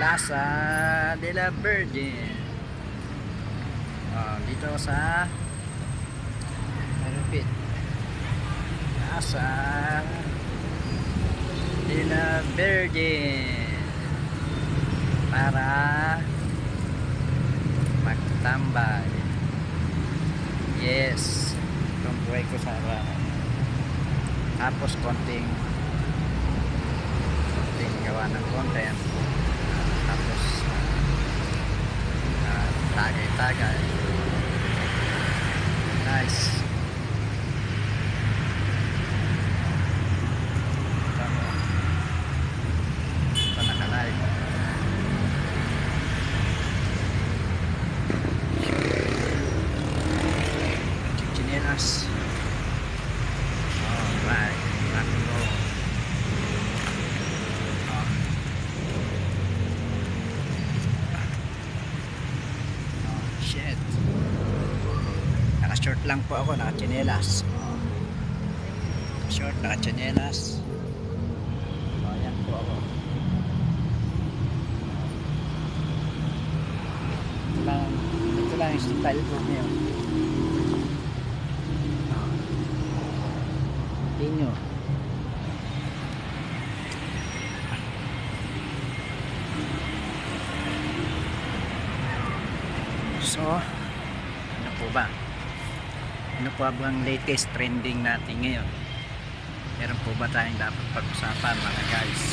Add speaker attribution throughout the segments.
Speaker 1: Plaza de la Virgin. Dito sa repeat, Plaza de la Virgin para magtambay. Yes, itong buhay ko sa araw. Tapos konting gawa ng content, tapos tagay nice. Ito naka-live. Chichinelas. Alright, rock and roll. Shit. Naka-short lang po ako, naka-chinelas. Short, naka-chinelas. Ayan po ako. Ito lang yung style po niyo. Inyo. So, ano po ba? Ano po ba ang latest trending natin ngayon? Meron po ba tayong dapat pag-usapan mga guys?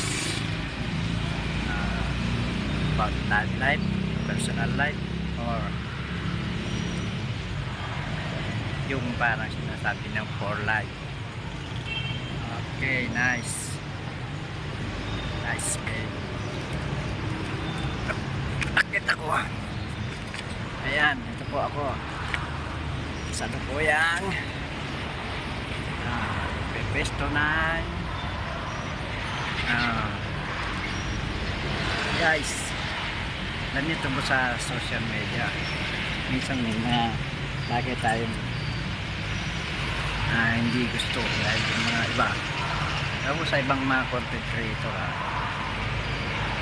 Speaker 1: About love life, personal life, or yung parang sinasabi ng for life? Okay, nice. Nice, okay. Akit ako. Ayan, ito po ako sa Lupuyang pepesto ng guys, alam niyo ito po sa social media, minsan may mga lagi tayong hindi gusto dahil yung mga iba, ako sa ibang mga content creator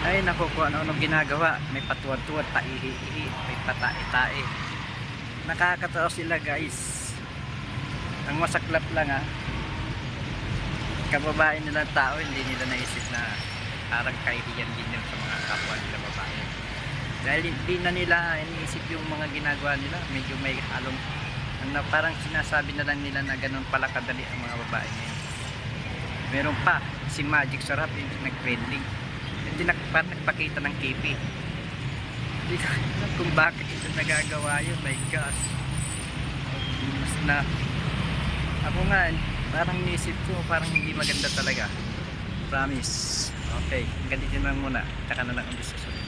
Speaker 1: ay naku, kung ano-anong ginagawa, may patuwad-tuwad, paihi-ihi, may patai-tae, nakakatawa sila guys. Ang masaklap lang kababae nilang tao, hindi nila naisip na parang kahihiyan din yun sa mga kapwa nila babae, dahil hindi na nila iniisip yung mga ginagawa nila. Medyo may halong parang sinasabi na lang nila na ganun pala kadali ang mga babae ngayon. Meron pa si Magic Sarap yung nag-trending, hindi nagpakita ng KP. Hindi ko alam kung bakit ito nagagawa yun. My gosh, mas na ako nga, parang nisip ko parang hindi maganda talaga, promise. Okay, ganito lang muna, taka na lang ang susunod.